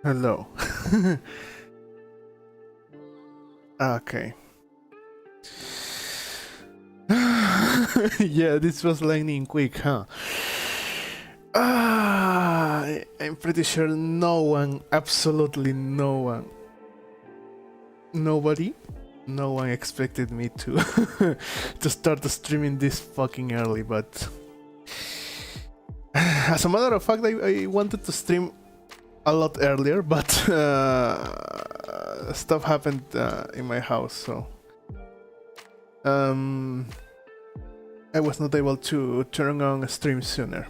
Hello. Okay. Yeah, this was lightning quick, huh? I'm pretty sure no one, absolutely no one, nobody, no one expected me to to start streaming this fucking early, but as a matter of fact, I wanted to stream a lot earlier, but stuff happened in my house, so I was not able to turn on a stream sooner.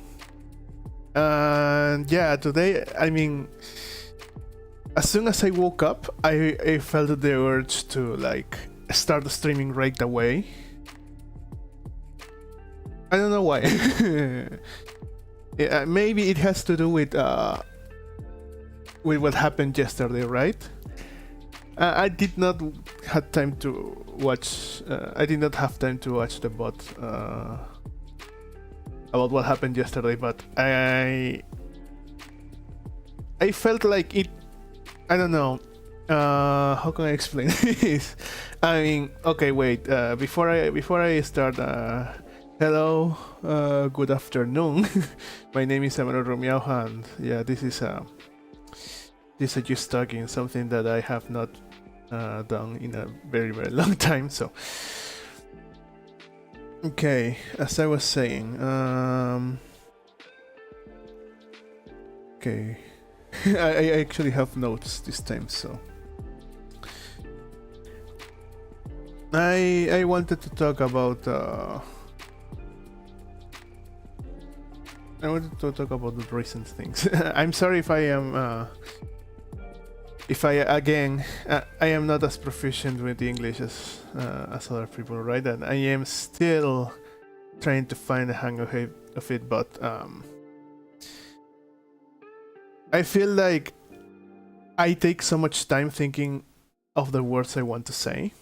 And yeah, today, I mean, as soon as I woke up, I felt the urge to like start streaming right away. I don't know why. Yeah, maybe it has to do with what happened yesterday, right? I did not have time to watch. I did not have time to watch the bot about what happened yesterday, but I felt like it. I don't know. How can I explain this? I mean, okay, wait. Before I start, hello, good afternoon. My name is Emmanuel Romeo, and yeah, this is just talking, something that I have not done in a very long time. So, okay, as I was saying, okay, I actually have notes this time, so. I wanted to talk about I wanted to talk about the recent things. I'm sorry if I again I am not as proficient with English as other people, right? And I am still trying to find the hang of it, but I feel like I take so much time thinking of the words I want to say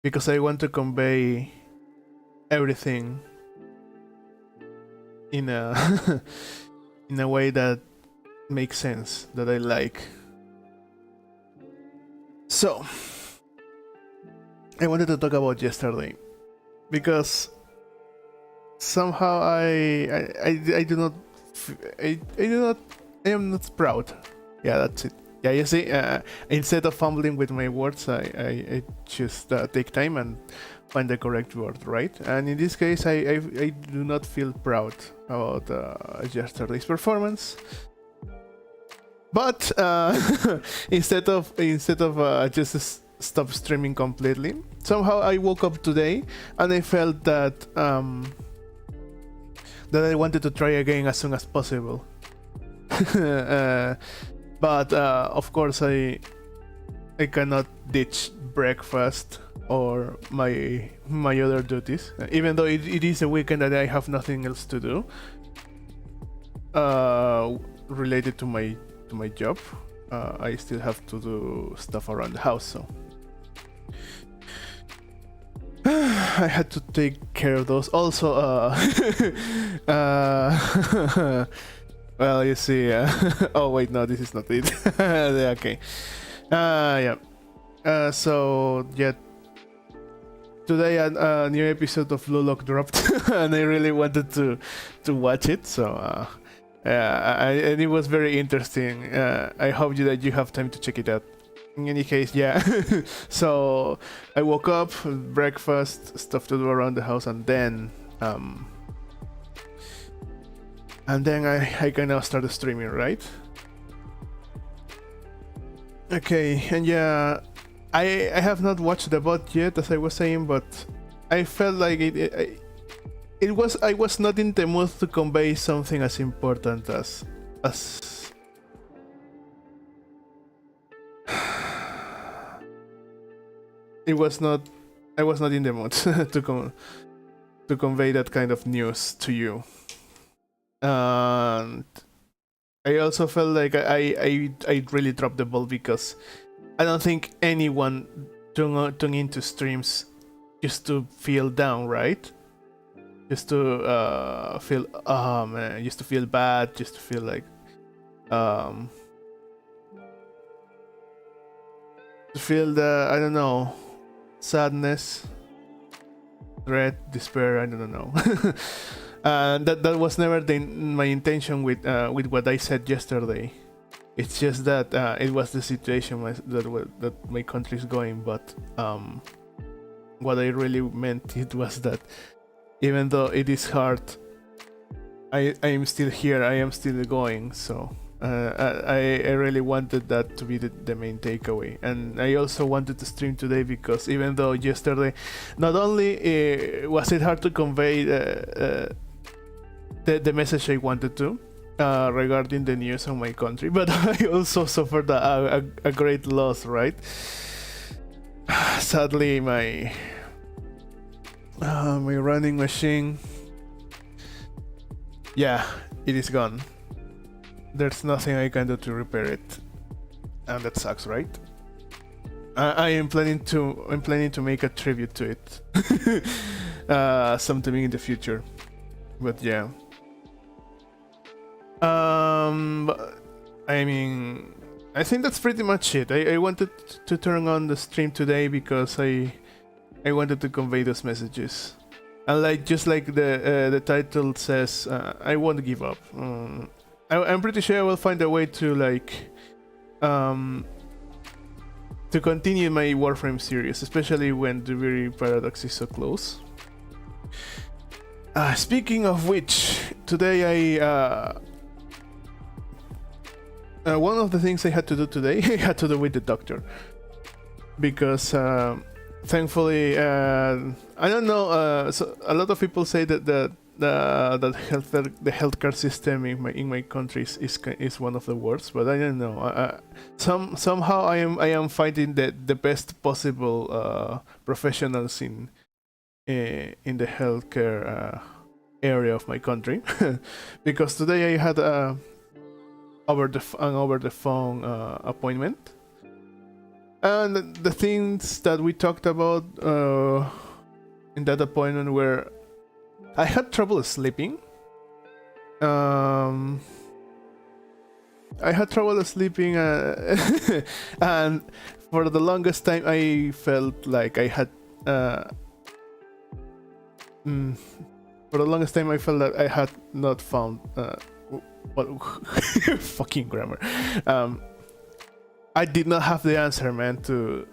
because I want to convey everything in a in a way that makes sense, that I like. So I wanted to talk about yesterday because somehow I do not I am not proud. Yeah, that's it. Yeah, you see, instead of fumbling with my words, I just take time and find the correct word, right? And in this case, I do not feel proud about yesterday's performance. But instead of just stop streaming completely, somehow I woke up today and I felt that that I wanted to try again as soon as possible. But of course, I cannot ditch breakfast or my other duties, even though it is a weekend that I have nothing else to do related to my job. I still have to do stuff around the house, so I had to take care of those. Also, well, you see. Oh wait, no, this is not it. Okay. Yeah. So yeah, today a new episode of Blue Lock dropped, and I really wanted to watch it. So and it was very interesting. I hope that you have time to check it out. In any case, yeah. So I woke up, breakfast, stuff to do around the house, and then I can now start streaming, right? Okay, and yeah, I have not watched the bot yet, as I was saying, but I felt like it was I was not in the mood to convey something as important as it was not I was not in the mood to convey that kind of news to you. And I also felt like I really dropped the ball because I don't think anyone tune into streams just to feel down, right? Just to feel, oh man, just to feel bad, just to feel like to feel the, I don't know, sadness, dread, despair. I don't know. That was never my intention with what I said yesterday. It's just that it was the situation that my country is going. But what I really meant it was that even though it is hard, I am still here. I am still going. So I really wanted that to be the main takeaway. And I also wanted to stream today because even though yesterday, not only was it hard to convey the message I wanted to regarding the news of my country, but I also suffered a great loss, right? Sadly, my running machine, yeah, it is gone. There's nothing I can do to repair it, and that sucks, right? I am planning to make a tribute to it sometime in the future, but yeah. I mean, I think that's pretty much it. I wanted to turn on the stream today because I wanted to convey those messages, and just like the title says, I won't give up. I'm pretty sure I will find a way to to continue my Warframe series, especially when the very Paradox is so close. Speaking of which, today one of the things I had to do today had to do with the doctor, because thankfully I don't know. So a lot of people say that the healthcare system in my country is one of the worst, but I don't know. Somehow I am finding the best possible professionals in the healthcare area of my country, because today I had an over the phone appointment, and the things that we talked about in that appointment were, I had trouble sleeping. I had trouble sleeping, and for the longest time I felt like I had for the longest time I felt that I had not found what fucking grammar. I did not have the answer, man, to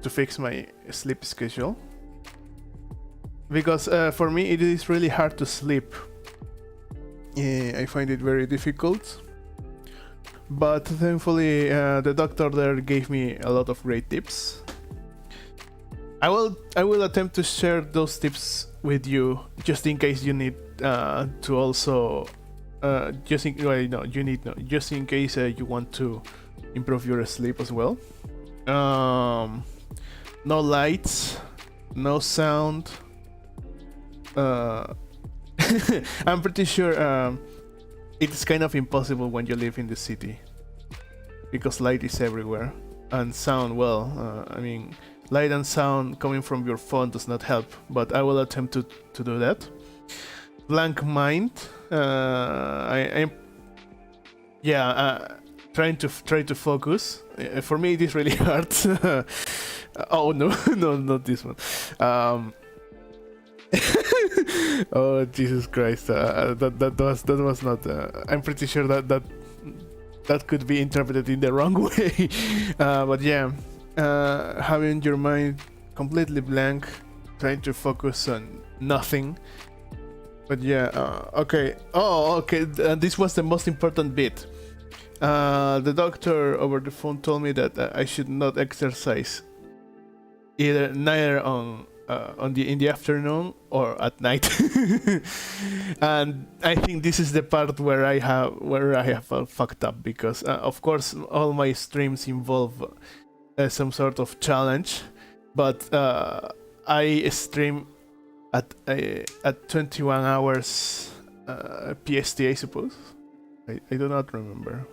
fix my sleep schedule, because for me it is really hard to sleep. I find it very difficult, but thankfully the doctor there gave me a lot of great tips. I will attempt to share those tips with you, just in case you need to also just in case you want to improve your sleep as well. No lights, no sound. I'm pretty sure it's kind of impossible when you live in the city, because light is everywhere, and sound, well, I mean, light and sound coming from your phone does not help, but I will attempt to do that. Blank mind. I'm trying to focus. For me it is really hard. Oh no, no, not this one. Oh Jesus Christ! That was not. I'm pretty sure that could be interpreted in the wrong way. But yeah, having your mind completely blank, trying to focus on nothing. But yeah, okay. Oh, okay. This was the most important bit. The doctor over the phone told me that I should not exercise neither in the afternoon or at night. And I think this is the part where I have fucked up, because of course all my streams involve some sort of challenge, but I stream at 21 hours PST, I suppose. I do not remember.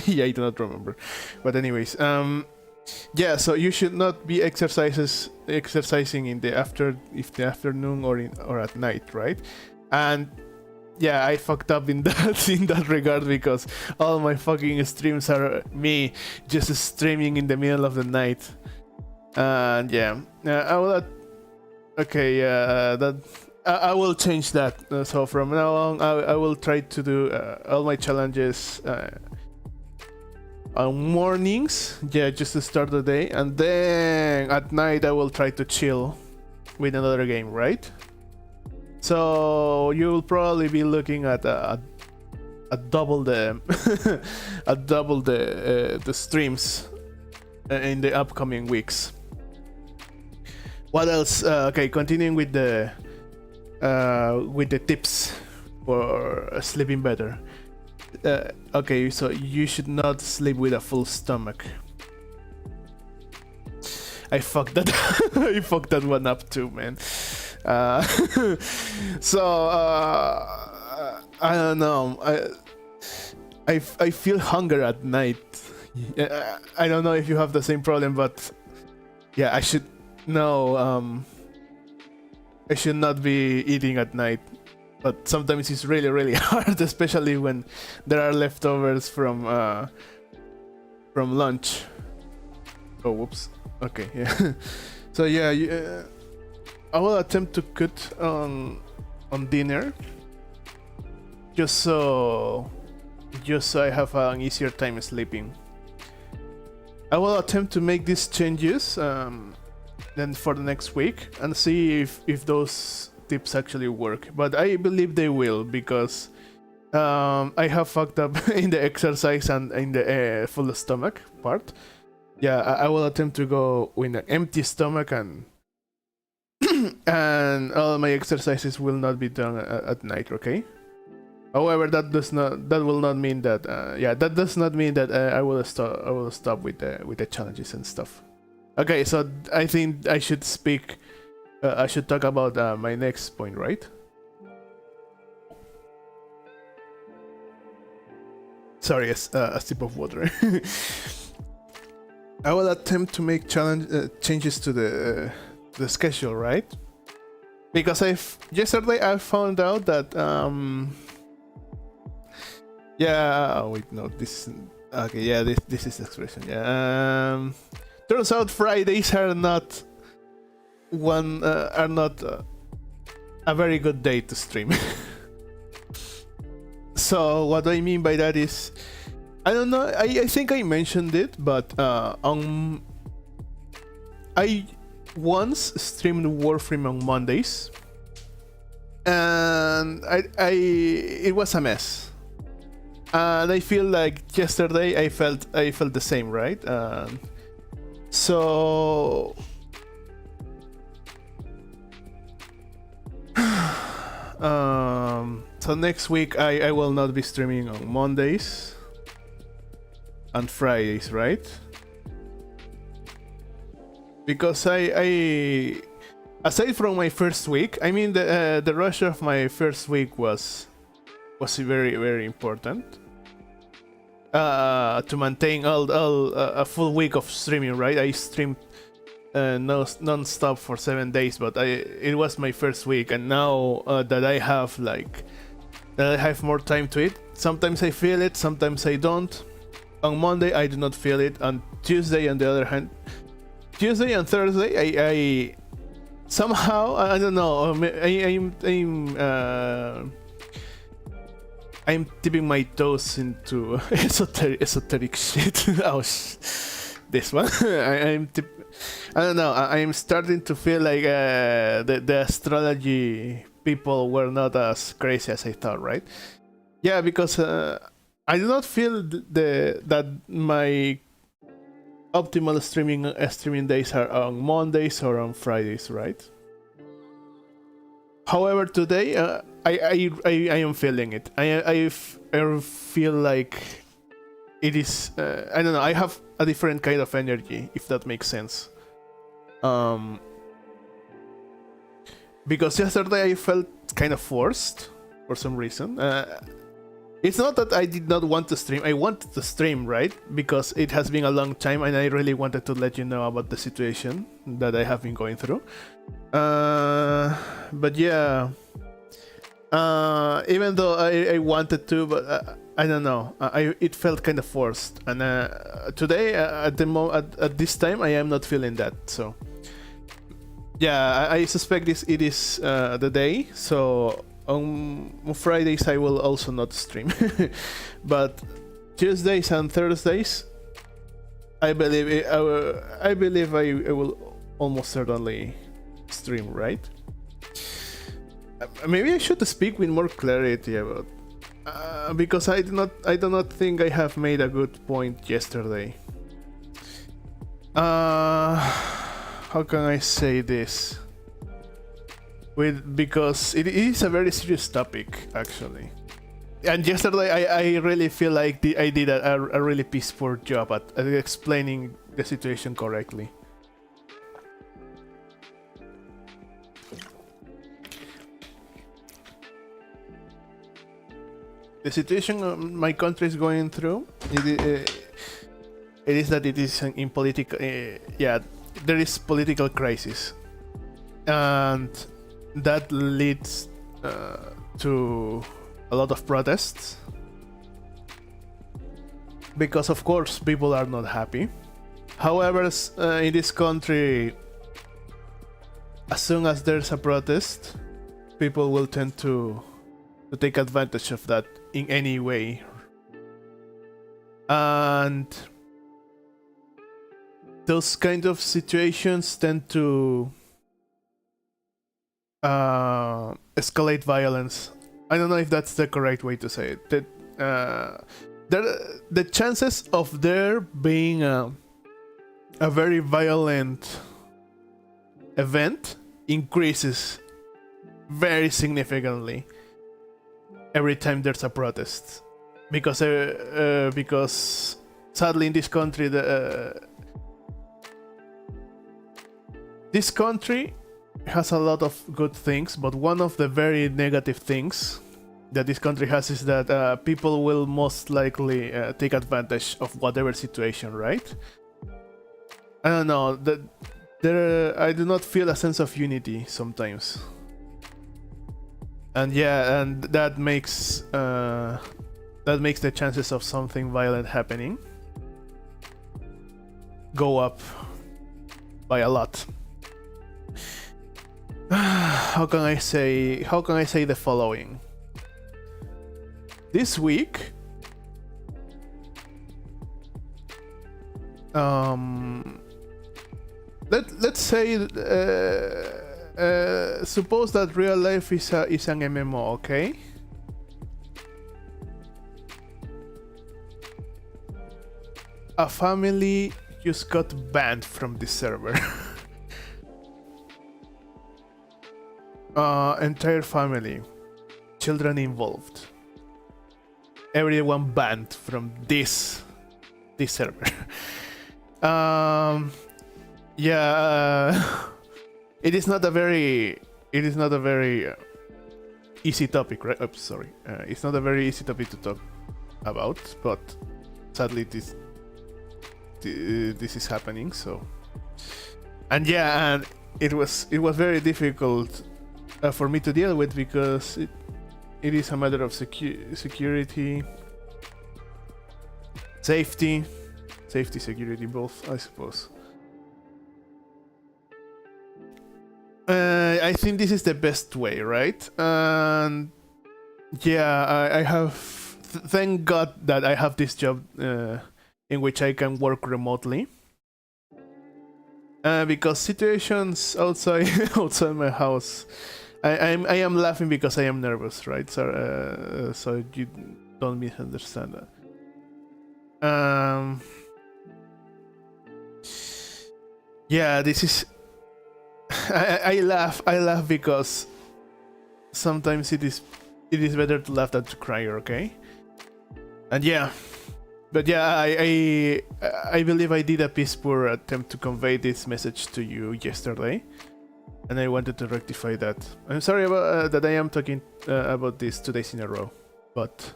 Yeah, I do not remember. But anyways, yeah, so you should not be exercising in the afternoon or at night, right? And yeah, I fucked up in that in that regard because all my fucking streams are me just streaming in the middle of the night. And yeah, I will. Okay, that I will change that. So from now on, I will try to do all my challenges on mornings. Yeah, just to start the day, and then at night I will try to chill with another game, right? So you will probably be looking at double the double the streams in the upcoming weeks. What else? Okay, continuing with the tips for sleeping better. Okay, so you should not sleep with a full stomach. I fucked that. I fucked that one up too, man. So I don't know. I feel hunger at night. I don't know if you have the same problem, but yeah, I should. No, I should not be eating at night, but sometimes it's really, really hard, especially when there are leftovers from lunch. Oh, whoops. Okay, yeah. So yeah, I will attempt to cut on dinner, just so I have an easier time sleeping. I will attempt to make these changes. Then for the next week and see if those tips actually work, but I believe they will because I have fucked up in the exercise and in the full stomach part. Yeah, I will attempt to go with an empty stomach and and all my exercises will not be done at night. Okay. However, that will not mean that that does not mean that I will stop with the challenges and stuff. Okay, so I think I should speak. I should talk about my next point, right? Sorry, a sip of water. I will attempt to make changes to the schedule, right? Because yesterday I found out that yeah. Oh wait, no. This okay. Yeah, this is the expression. Yeah. Turns out Fridays are not a very good day to stream. So what I mean by that is, I don't know. I think I mentioned it, but I once streamed Warframe on Mondays, and it was a mess. And I feel like yesterday I felt the same, right? So so next week I will not be streaming on Mondays and Fridays, right? Because I aside from my first week, I mean the rush of my first week was very, very important. To maintain a full week of streaming, right? I streamed non-stop for 7 days, but it was my first week, and now that I have more time to it, sometimes I feel it, sometimes I don't. On Monday I do not feel it. On Tuesday, on the other hand, Tuesday and Thursday, I somehow, I don't know, I'm dipping my toes into esoteric shit. Oh, this one. I don't know. I'm starting to feel like the astrology people were not as crazy as I thought, right? Yeah, because I do not feel that my optimal streaming days are on Mondays or on Fridays, right? However, today I am feeling it. I feel like it is. I don't know. I have a different kind of energy, if that makes sense. Because yesterday I felt kind of forced for some reason. It's not that I did not want to stream. I wanted to stream, right? Because it has been a long time and I really wanted to let you know about the situation that I have been going through. But yeah, Even though I wanted to, but I don't know. It felt kind of forced. And today, at this time, I am not feeling that. So yeah, I suspect it is the day. So on Fridays I will also not stream, but Tuesdays and Thursdays, I believe I will almost certainly stream, right? Maybe I should speak with more clarity about because I do not think I have made a good point yesterday. How can I say this? Because it is a very serious topic, actually. And yesterday I really feel like I did a really piss poor job at explaining the situation correctly. The situation my country is going through, it is that it is in political. Yeah, there is political crisis, and that leads to a lot of protests. Because of course people are not happy. However, in this country, as soon as there's a protest, people will tend to take advantage of that in any way. And those kind of situations tend to escalate violence. I don't know if that's the correct way to say it. The chances of there being a very violent event increases very significantly every time there's a protest, because sadly in this country this country has a lot of good things, but one of the very negative things that this country has is that people will most likely take advantage of whatever situation, right? I don't know, I do not feel a sense of unity sometimes. And yeah, and that makes the chances of something violent happening go up by a lot. How can I say the following? This week, let's say suppose that real life is an MMO, okay? A family just got banned from this server. Entire family, children involved, everyone banned from this server. Yeah. It is not a very easy topic, right? Oops, sorry. It's not a very easy topic to talk about, but sadly this is happening. So, and yeah, and it was very difficult for me to deal with, because it is a matter of security, safety, security, both, I suppose. I think this is the best way, right? And yeah, I have. Thank God that I have this job in which I can work remotely. Because situations outside my house, I am laughing because I am nervous, right? So you don't misunderstand that. Yeah, this is. I laugh because sometimes it is better to laugh than to cry, okay? And yeah, but yeah, I believe I did a piss poor attempt to convey this message to you yesterday, and I wanted to rectify that. I'm sorry about that I am talking about this 2 days in a row, but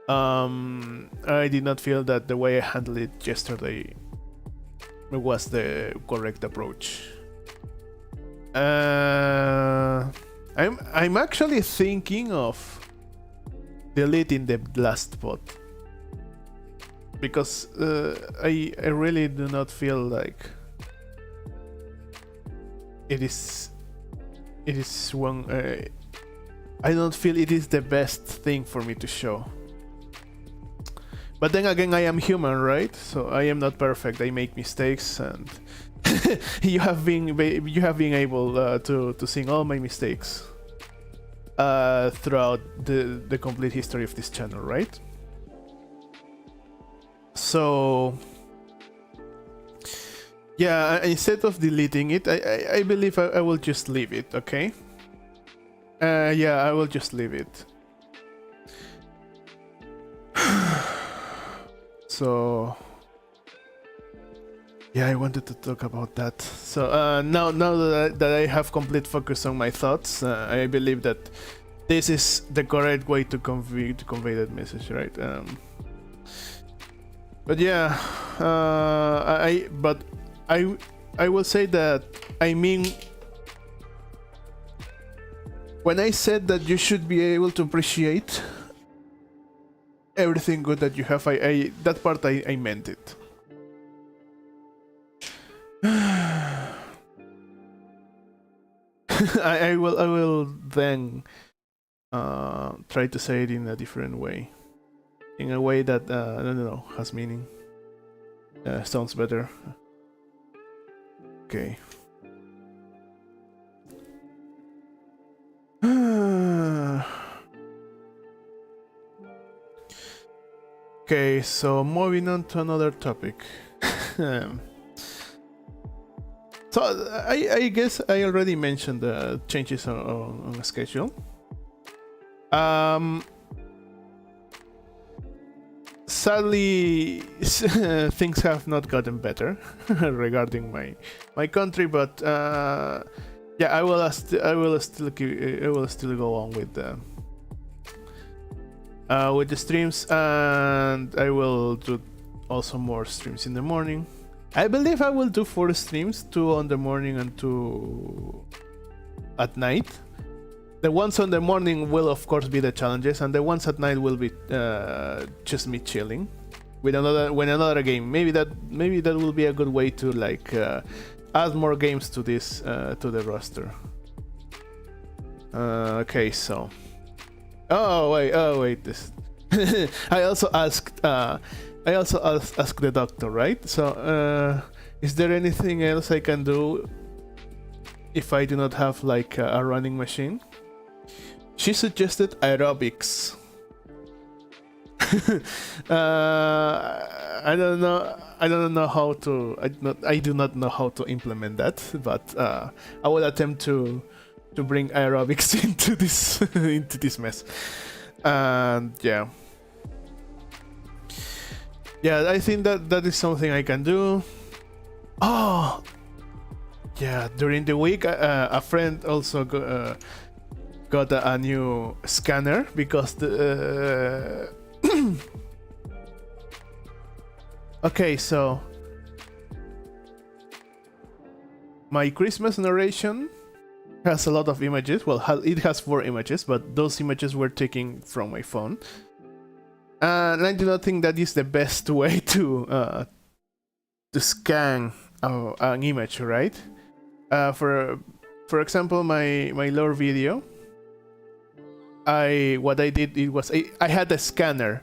I did not feel that the way I handled it yesterday was the correct approach. I'm actually thinking of deleting the last bot because I really do not feel like it is one. I don't feel it is the best thing for me to show. But then again, I am human, right? So I am not perfect. I make mistakes, and you have been able to see all my mistakes throughout the complete history of this channel, right? So yeah, instead of deleting it, I believe I will just leave it. Okay. Yeah, I will just leave it. So yeah, I wanted to talk about that. So now that I have complete focus on my thoughts, I believe that this is the correct way to convey that message, right? But yeah, I will say that, I mean, when I said that you should be able to appreciate everything good that you have, that part I meant it. I will then try to say it in a different way, in a way that I don't know, has meaning. Sounds better. Okay. Okay, so moving on to another topic. So I guess I already mentioned the changes on the schedule. Sadly, things have not gotten better regarding my country, but yeah, I will still go on with the streams, and I will do also more streams in the morning. I believe I will do 4 streams, 2 on the morning and 2 at night. The ones on the morning will of course be the challenges, and the ones at night will be just me chilling with another game. Maybe that will be a good way to like add more games to this to the roster. Okay, so oh wait, this I also asked the doctor, right? So is there anything else I can do if I do not have like a running machine? She suggested aerobics. I don't know how to. I do not know how to implement that, but I will attempt to bring aerobics into this mess. And yeah, I think that is something I can do. Oh, yeah. During the week, a friend also got a new scanner because the. Okay, so my Christmas narration has a lot of images. Well, it has 4 images, but those images were taken from my phone, and I do not think that is the best way to scan an image, right? For example, my lore video, what I did, it was I had a scanner,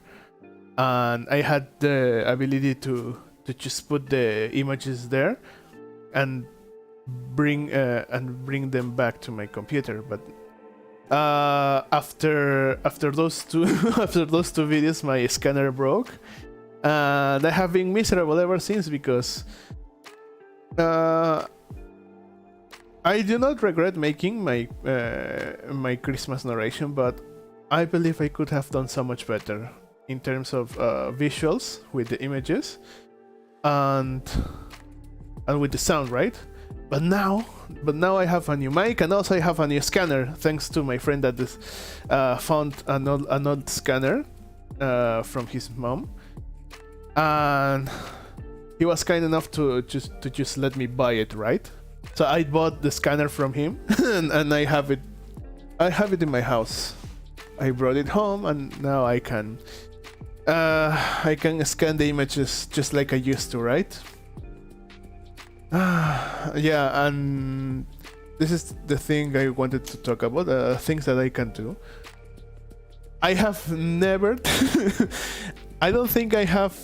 and I had the ability to just put the images there and bring them back to my computer. But after those two videos, my scanner broke, and I have been miserable ever since because I do not regret making my Christmas narration, but I believe I could have done so much better in terms of visuals with the images and with the sound, right? But now I have a new mic, and also I have a new scanner thanks to my friend that found an old scanner from his mom, and he was kind enough to just let me buy it, right? So I bought the scanner from him, and I have it I have it in my house. I brought it home, and now I can scan the images just like I used to, right? Yeah, and this is the thing I wanted to talk about, things that I can do. I have never I don't think I have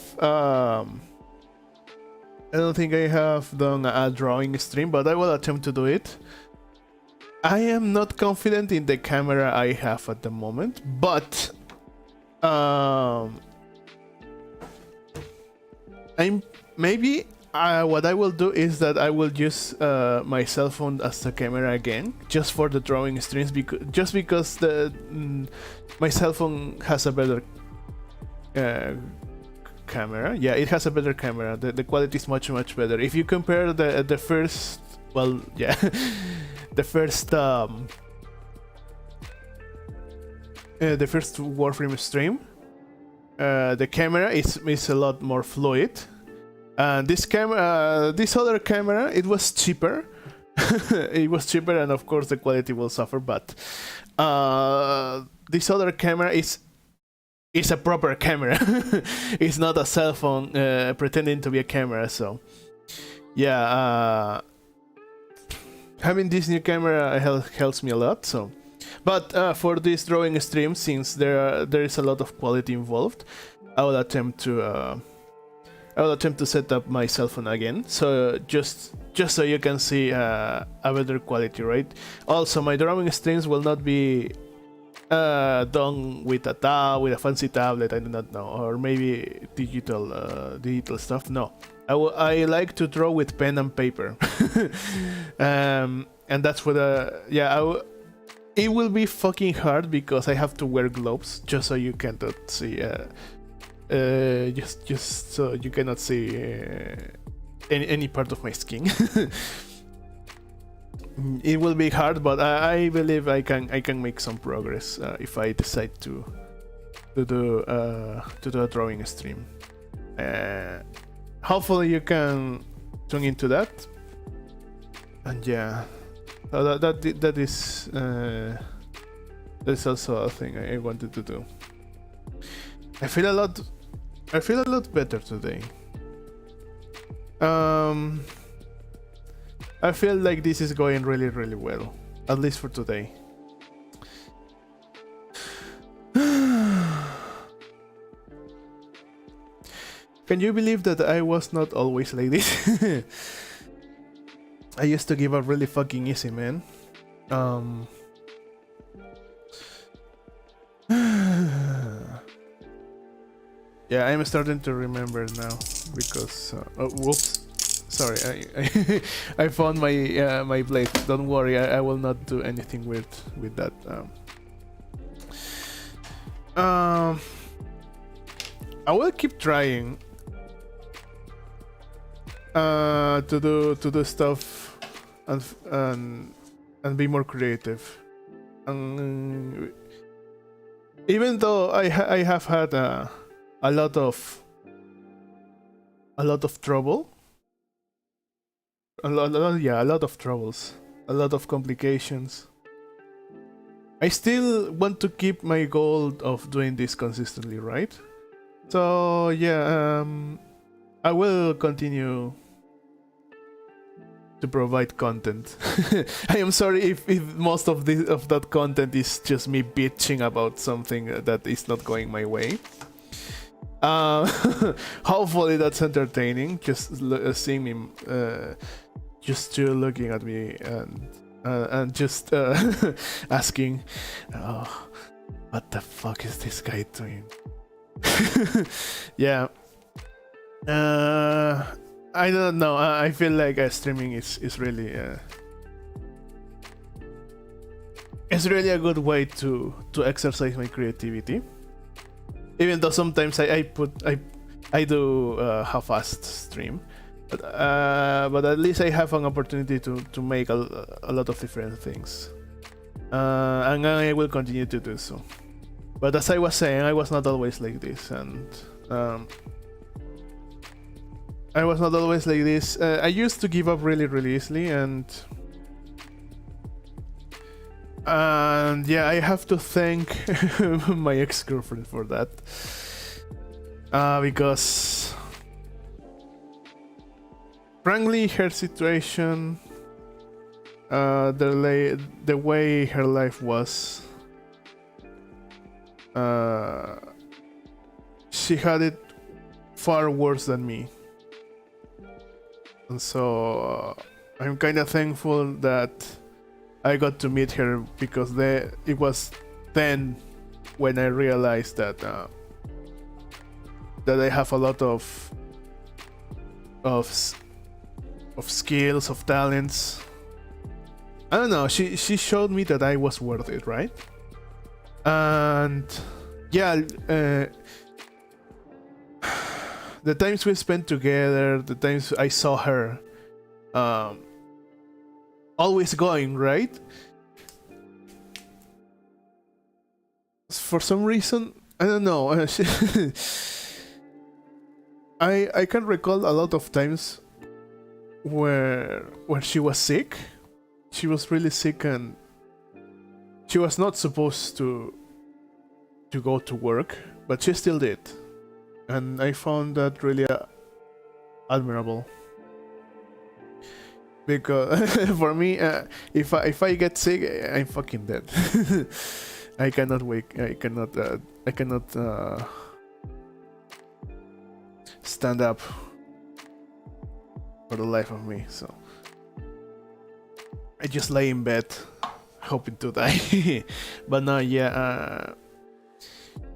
done a drawing stream, but I will attempt to do it. I am not confident in the camera I have at the moment, but what I will do is that I will use my cell phone as the camera again, just for the drawing streams, because my cell phone has a better camera. Yeah, it has a better camera. The quality is much better. If you compare the first, well, yeah, the first Warframe stream, the camera is a lot more fluid. And this other camera, it was cheaper. It was cheaper, and of course the quality will suffer. But this other camera is a proper camera. It's not a cell phone pretending to be a camera. So yeah, having this new camera helps me a lot. So, but for this drawing stream, since there is a lot of quality involved, I will attempt to set up my cell phone again, so just so you can see a better quality, right? Also, my drawing streams will not be done with a fancy tablet, I do not know, or maybe digital stuff. No, I like to draw with pen and paper. And that's what it will be fucking hard because I have to wear gloves just so you cannot see. Just so you cannot see any part of my skin. It will be hard, but I believe I can make some progress if I decide to do a drawing stream. Hopefully you can tune into that. And yeah, so that is also a thing I wanted to do. I feel a lot better today. I feel like this is going really well, at least for today. Can you believe that I was not always like this? I used to give up really fucking easy, man. Yeah, I'm starting to remember now because whoops, sorry, I found my blade. Don't worry, I will not do anything weird with that. I will keep trying to do stuff and be more creative. Even though I have had a lot of trouble, a lot of troubles, a lot of complications, I still want to keep my goal of doing this consistently, right? So yeah, I will continue to provide content. I am sorry if most of that content is just me bitching about something that is not going my way. Hopefully that's entertaining, just seeing me, just you looking at me and just asking, oh, what the fuck is this guy doing? Yeah. I don't know. I feel like streaming is really it's really a good way to exercise my creativity. Even though sometimes I do half-assed stream, but at least I have an opportunity to make a lot of different things, and I will continue to do so. But as I was saying, I was not always like this, and I was not always like this. I used to give up really easily, and And yeah, I have to thank my ex-girlfriend for that, because frankly her situation, the way her life was, she had it far worse than me. And so I'm kind of thankful that I got to meet her, because it was then when I realized that that I have a lot of skills, of talents. I don't know. She showed me that I was worth it, right? And yeah, the times we spent together, the times I saw her, always going, right? For some reason, I don't know. I can recall a lot of times where she was sick. She was really sick, and she was not supposed to go to work, but she still did, and I found that really admirable. Because for me, if I get sick, I'm fucking dead. I cannot wake. I cannot stand up for the life of me. So I just lay in bed, hoping to die. But no, yeah.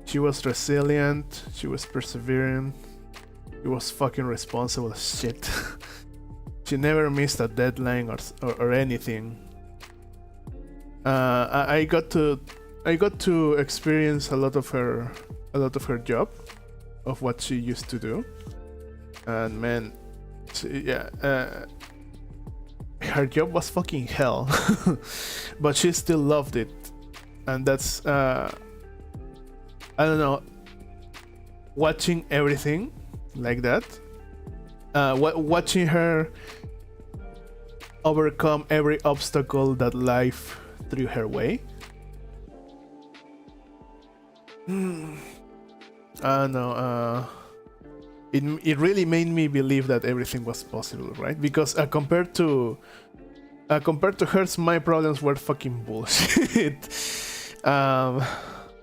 She was resilient. She was persevering. She was fucking responsible as shit. She never missed a deadline or anything. I got to experience a lot of her job, of what she used to do, and man, her job was fucking hell, but she still loved it, and that's I don't know, watching everything like that. Watching her overcome every obstacle that life threw her way. I don't know. It really made me believe that everything was possible, right? Because compared to hers, my problems were fucking bullshit.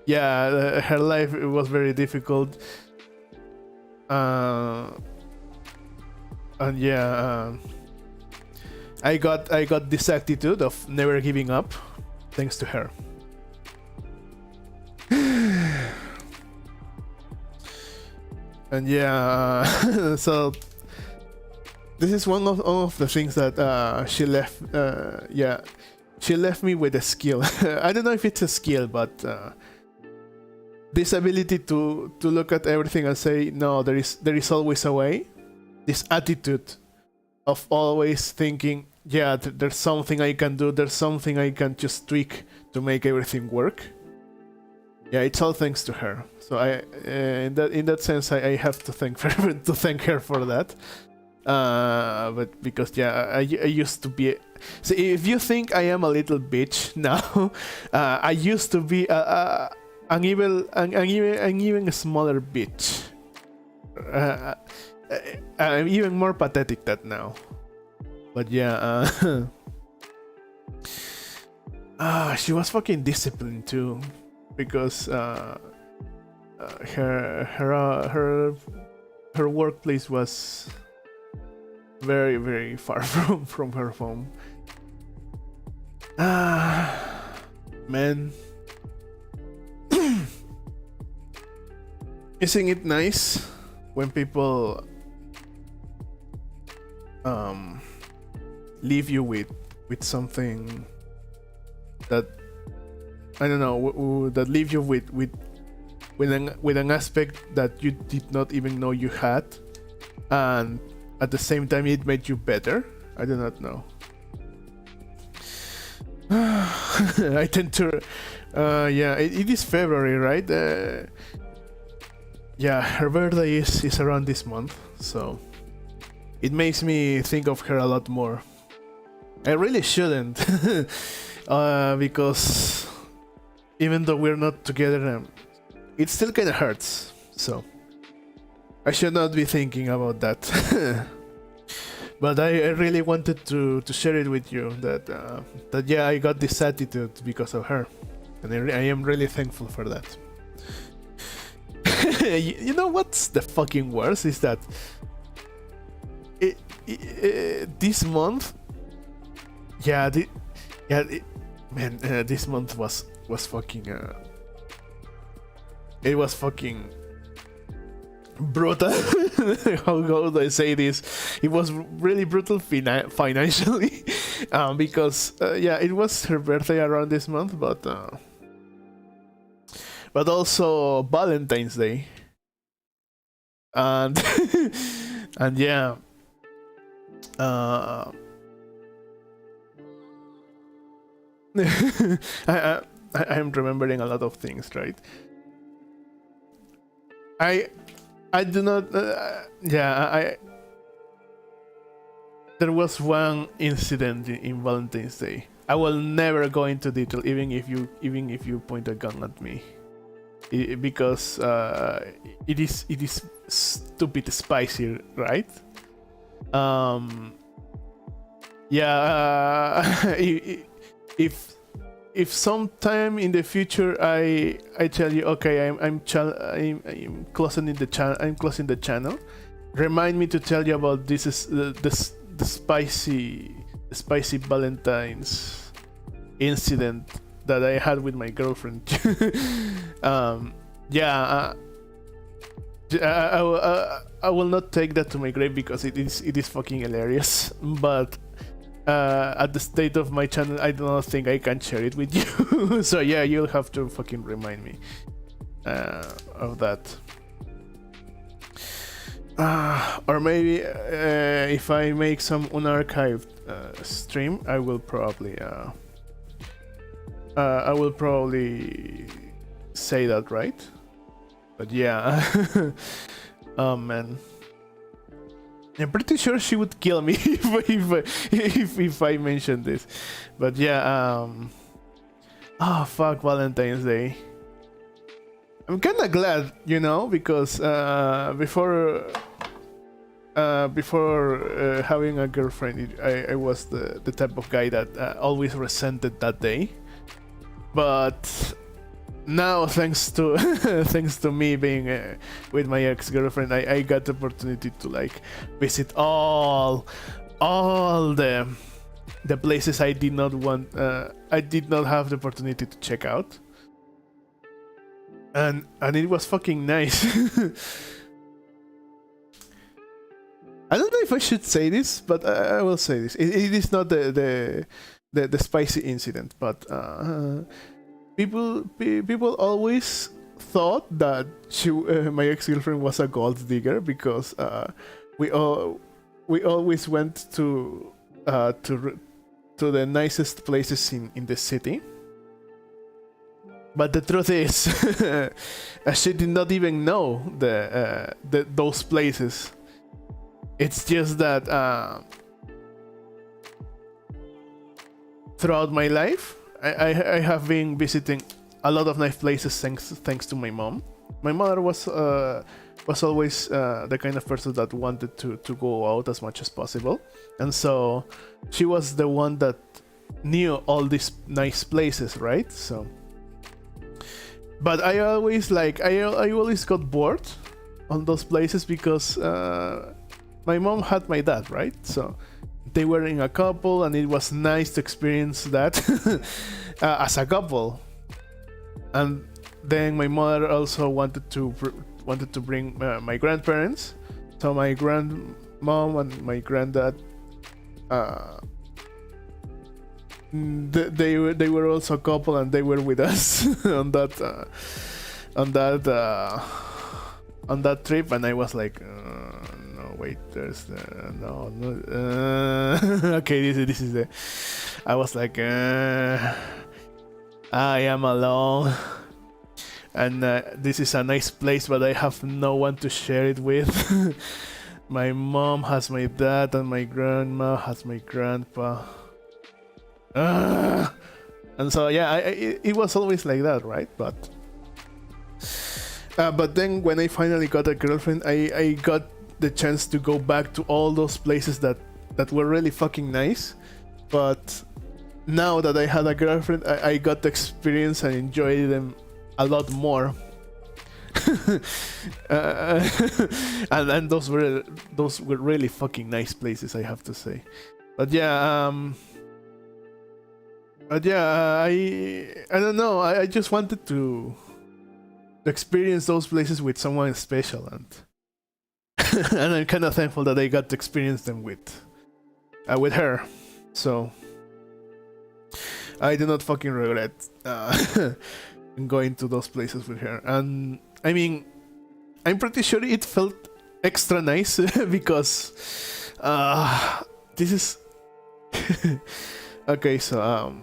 Yeah, her life, it was very difficult. And yeah, I got this attitude of never giving up, thanks to her. And yeah, so this is one of the things that she left. Yeah, she left me with a skill. I don't know if it's a skill, but this ability to look at everything and say, no, there is always a way. This attitude of always thinking, yeah, there's something I can do, there's something I can just tweak to make everything work. Yeah, it's all thanks to her. So in that sense, I have to thank her for that. But because yeah, I used to be. So if you think I am a little bitch now, I used to be an even smaller bitch. I'm even more pathetic than now. But yeah, she was fucking disciplined too, because her workplace was very, very far from her home. Man, isn't it nice when people leave you with something that, I don't know, that leave you with an aspect that you did not even know you had, and at the same time it made you better? I do not know. I tend to yeah, it is February, right? Yeah, her birthday is around this month, so it makes me think of her a lot more. I really shouldn't, because even though we're not together, it still kind of hurts. So I should not be thinking about that. But I really wanted to share it with you that yeah, I got this attitude because of her, and I am really thankful for that. You know what's the fucking worst is that this month, this month was fucking it was fucking brutal. How do I say this? It was really brutal financially, because it was her birthday around this month, but also Valentine's Day, and and yeah, I am remembering a lot of things, right? I do not. There was one incident in Valentine's Day. I will never go into detail, even if you point a gun at me, because it is stupid spicy, right? If sometime in the future I tell you, okay, I'm closing the channel, remind me to tell you about this is the spicy Valentine's incident that I had with my girlfriend. I will not take that to my grave because it is fucking hilarious, but at the state of my channel, I do not think I can share it with you. So yeah, you'll have to fucking remind me of that. Or maybe if I make some unarchived stream, I will probably say that, right? But yeah. Oh man, I'm pretty sure she would kill me if I mentioned this. But yeah, oh fuck, Valentine's Day. I'm kind of glad, because before having a girlfriend, I was the type of guy that always resented that day. But now, thanks to me being with my ex-girlfriend, I got the opportunity to visit all the places I did not have the opportunity to check out, and it was fucking nice. I don't know if I should say this, but I will say this. It is not the spicy incident, but people always thought that my ex-girlfriend was a gold digger because we always went to the nicest places in the city. But the truth is, she did not even know those places. It's just that throughout my life, I have been visiting a lot of nice places thanks to my mom. My mother was always the kind of person that wanted to go out as much as possible, and so she was the one that knew all these nice places, right? So, but I always got bored on those places because my mom had my dad, right? So they were in a couple, and it was nice to experience that as a couple. And then my mother also wanted to bring my grandparents. So my grandmom and my granddad, they were also a couple, and they were with us on that trip. And I was like, wait, there's no. Okay, this is the. I was like, I am alone, and this is a nice place, but I have no one to share it with. My mom has my dad, and my grandma has my grandpa. And so yeah, it was always like that, right? But then when I finally got a girlfriend, I got the chance to go back to all those places that were really fucking nice. But now that I had a girlfriend, I got to experience and enjoy them a lot more. And those were really fucking nice places, I have to say. But yeah, I don't know. I just wanted to experience those places with someone special, and and I'm kind of thankful that I got to experience them with her. So I do not fucking regret going to those places with her. And I mean, I'm pretty sure it felt extra nice because this is okay. So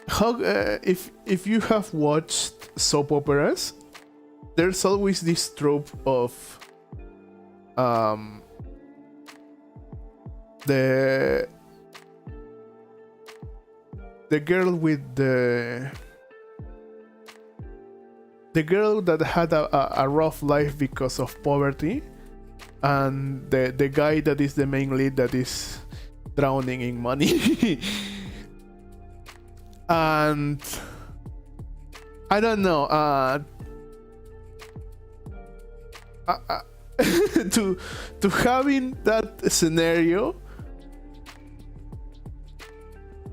how if you have watched soap operas, there's always this trope of the girl with the girl that had a rough life because of poverty, and the guy that is the main lead that is drowning in money. And I don't know, to having that scenario,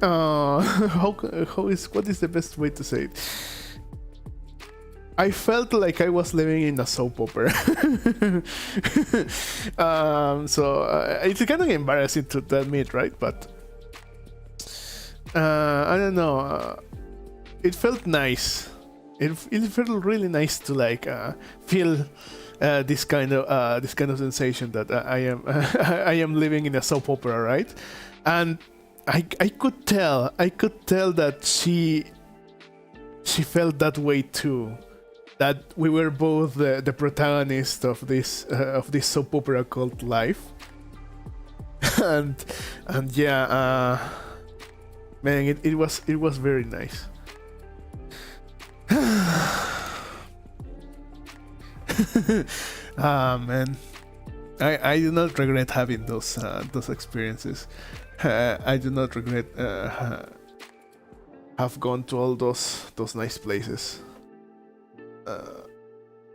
what is the best way to say it? I felt like I was living in a soap opera. So it's kind of embarrassing to admit, right? But I don't know. It felt nice. It felt really nice to like feel this kind of sensation that I am I am living in a soap opera, right? And I could tell that she felt that way too. That we were both the protagonist of this soap opera called life. and yeah, man, it was very nice. Man, I do not regret having those experiences. I do not regret have gone to all those nice places.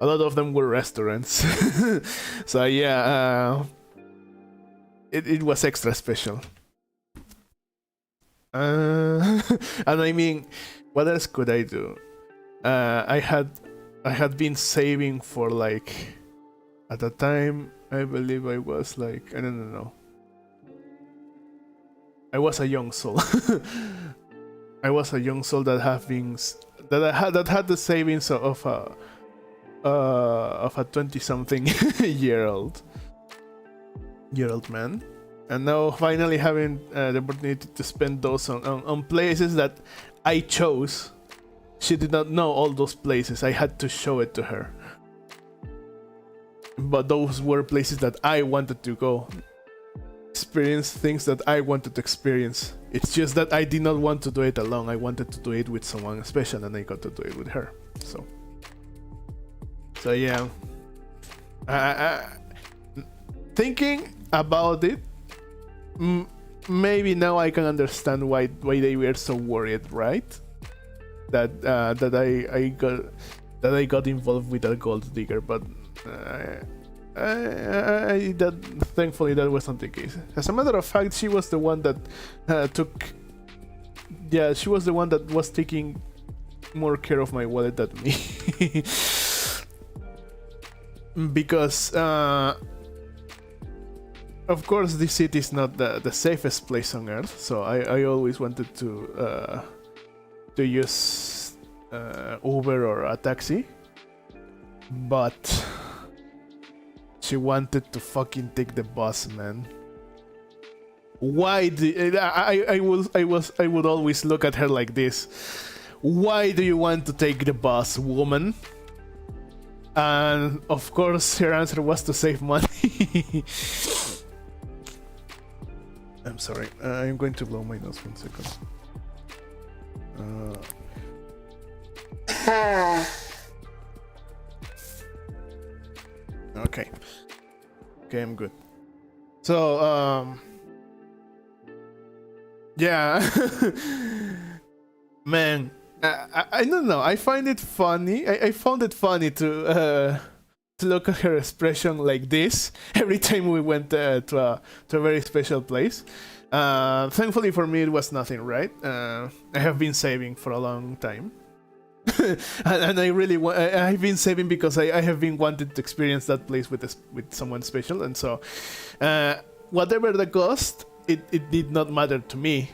A lot of them were restaurants. So yeah, it was extra special. And I mean, what else could I do? I had been saving for like, at the time I believe I was like, I don't know, I was a young soul. I was a young soul that had the savings of a 20-something year old man, and now finally having the opportunity to spend those on places that I chose. She did not know all those places. I had to show it to her. But those were places that I wanted to go. Experience things that I wanted to experience. It's just that I did not want to do it alone. I wanted to do it with someone special, and I got to do it with her. So yeah. Thinking about it, maybe now I can understand why they were so worried, right? That I got involved with a gold digger, but thankfully that was not the case. As a matter of fact, she was the one that she was the one that was taking more care of my wallet than me. Because of course this city is not the safest place on earth, so I always wanted to use Uber or a taxi, but she wanted to fucking take the bus, man. Why I would always look at her like this. Why do you want to take the bus, woman? And of course her answer was to save money. I'm sorry. I'm going to blow my nose 1 second. Okay. Okay, I'm good. So, yeah. Man, I don't know. I find it funny. I found it funny to look at her expression like this every time we went to a very special place. Thankfully for me, it was nothing, right? I have been saving for a long time. and I really I've been saving because I have been wanting to experience that place with someone special, and so whatever the cost, it did not matter to me,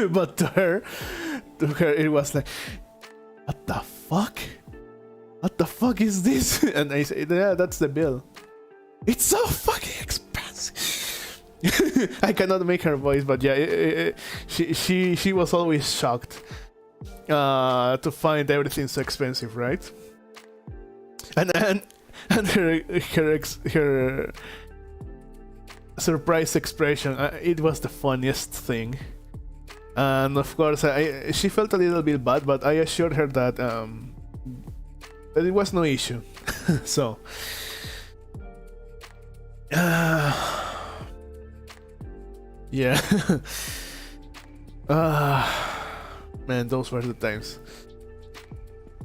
but to her it was like, what the fuck? What the fuck is this? And I said, yeah, that's the bill. It's so fucking expensive. I cannot make her voice, but yeah, she was always shocked to find everything so expensive, right? And her surprise expression, it was the funniest thing. And of course, she felt a little bit bad, but I assured her that it was no issue. So, yeah. Man, those were the times.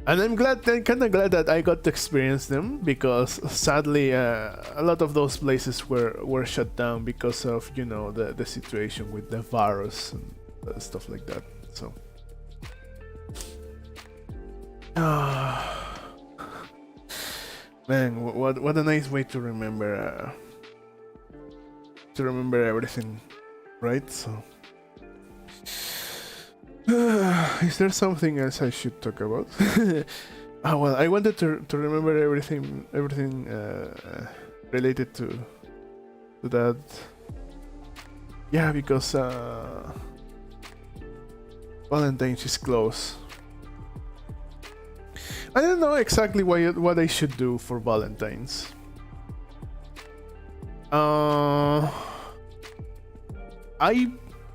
And I'm kind of glad that I got to experience them, because sadly, a lot of those places were shut down because of, you know, the situation with the virus and stuff like that. So, man, what a nice way to remember everything, right? So. Is there something else I should talk about? Oh, well, I wanted to remember everything related to that. Yeah, because Valentine's is close. I don't know exactly what I should do for Valentine's.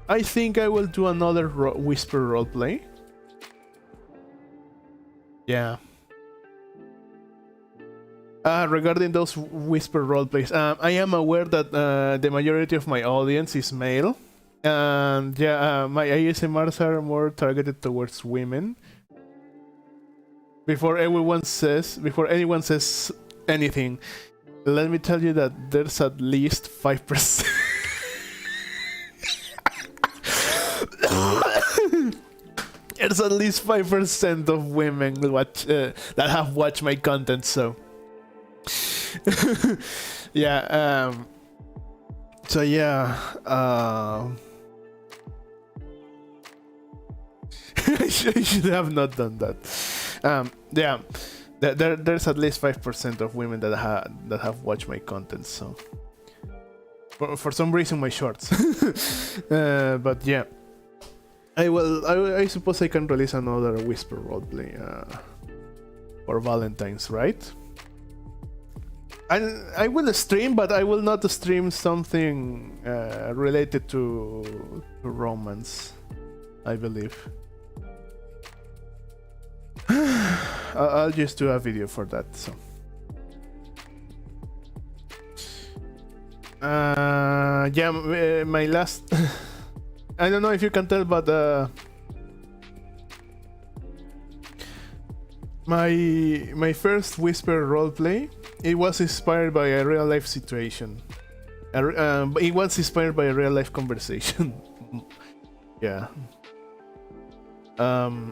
I think I will do another Whisper roleplay. Yeah. Regarding those Whisper roleplays, I am aware that the majority of my audience is male, and yeah, my ASMRs are more targeted towards women. Before anyone says anything, let me tell you that there's at least 5%. There's at least 5% of women that have watched my content, so yeah. So yeah. I should have not done that. Yeah. There's at least 5% of women that have watched my content, so for some reason my shorts. But yeah. I suppose I can release another Whisper roleplay for Valentine's, right? I will stream, but I will not stream something related to romance, I believe. I'll just do a video for that. So, yeah, my last. I don't know if you can tell, but my first Whisper roleplay, it was inspired by a real life situation. It was inspired by a real life conversation. Yeah. And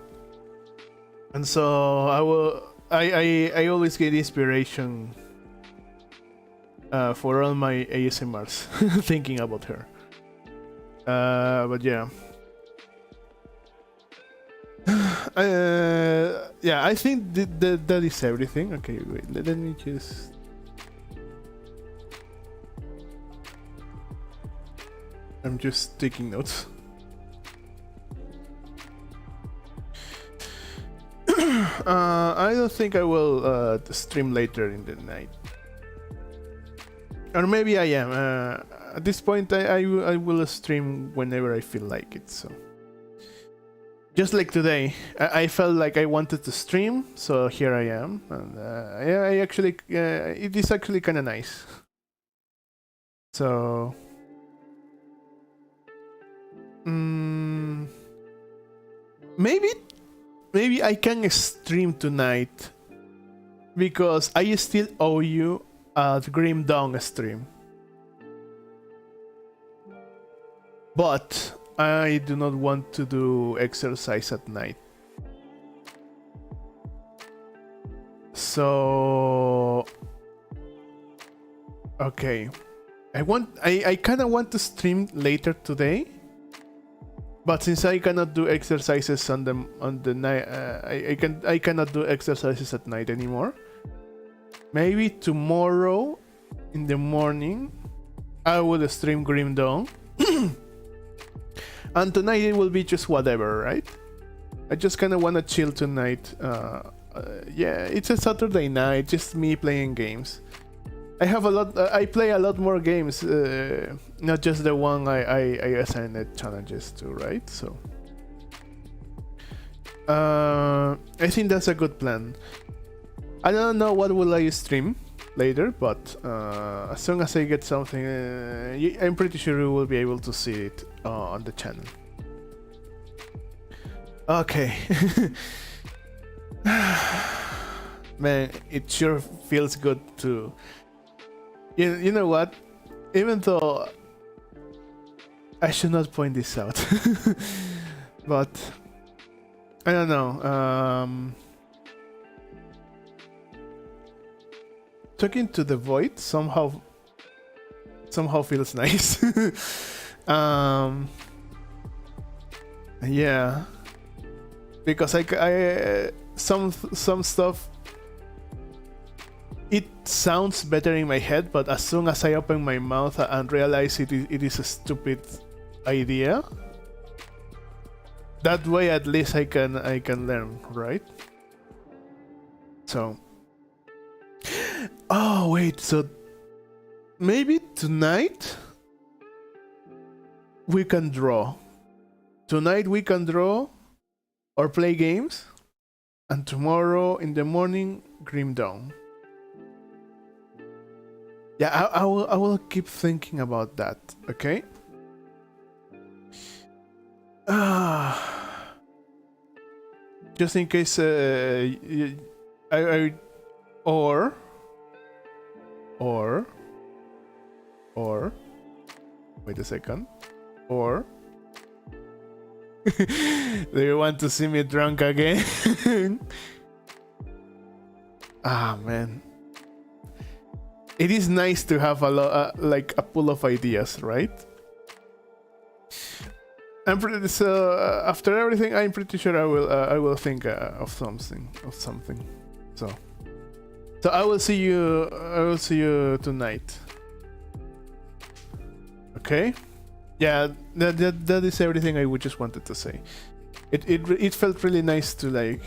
so I always get inspiration for all my ASMRs thinking about her. But yeah. Yeah, I think that is everything. Okay, wait, let me just. I'm just taking notes. I don't think I will stream later in the night. Or maybe I am. At this point, I will stream whenever I feel like it. So, just like today, I felt like I wanted to stream, so here I am. And I actually, it is actually kind of nice. So, maybe I can stream tonight because I still owe you a Grim Dawn stream. But I do not want to do exercise at night. So okay. I kinda want to stream later today. But since I cannot do exercises on the night, I cannot do exercises at night anymore. Maybe tomorrow in the morning I will stream Grim Dawn. And tonight it will be just whatever, right? I just kind of want to chill tonight. Yeah, it's a Saturday night, just me playing games. I play a lot more games, not just the one I assigned challenges to, right? So I think that's a good plan. I don't know what will I stream later, but as soon as I get something, I'm pretty sure you will be able to see it on the channel. Okay. Man, it sure feels good to... You know what? Even though I should not point this out, but I don't know. Talking to the void somehow feels nice. Yeah, because I some stuff, it sounds better in my head, but as soon as I open my mouth and realize it is a stupid idea, that way at least I can learn, right? So, oh wait, so maybe tonight we can draw. Tonight we can draw or play games, and tomorrow in the morning Grim Dawn. Yeah, I will keep thinking about that. Okay. Just in case, or wait a second, or do you want to see me drunk again? Ah, man. It is nice to have a lot, like a pool of ideas, right? After everything, I'm pretty sure I will think of something. So I will see you tonight. Okay? Yeah, that is everything I just wanted to say. It felt really nice to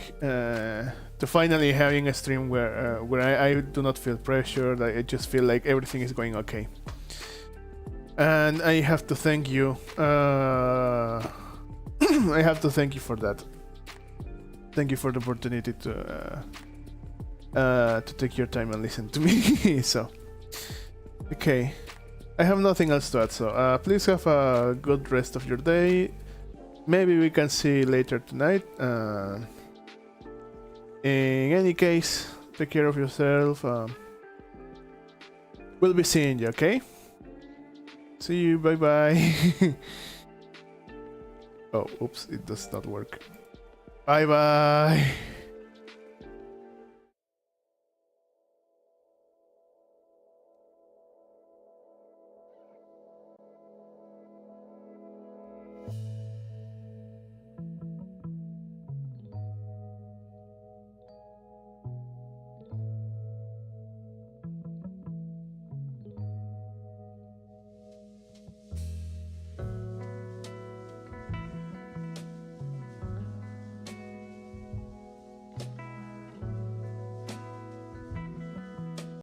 to finally having a stream where I do not feel pressured. I just feel like everything is going okay. And I have to thank you. I have to thank you for that. Thank you for the opportunity to take your time and listen to me. So, okay. I have nothing else to add, so please have a good rest of your day. Maybe we can see later tonight. In any case, take care of yourself. We'll be seeing you, okay? See you, bye bye. Oh, oops, it does not work. Bye bye.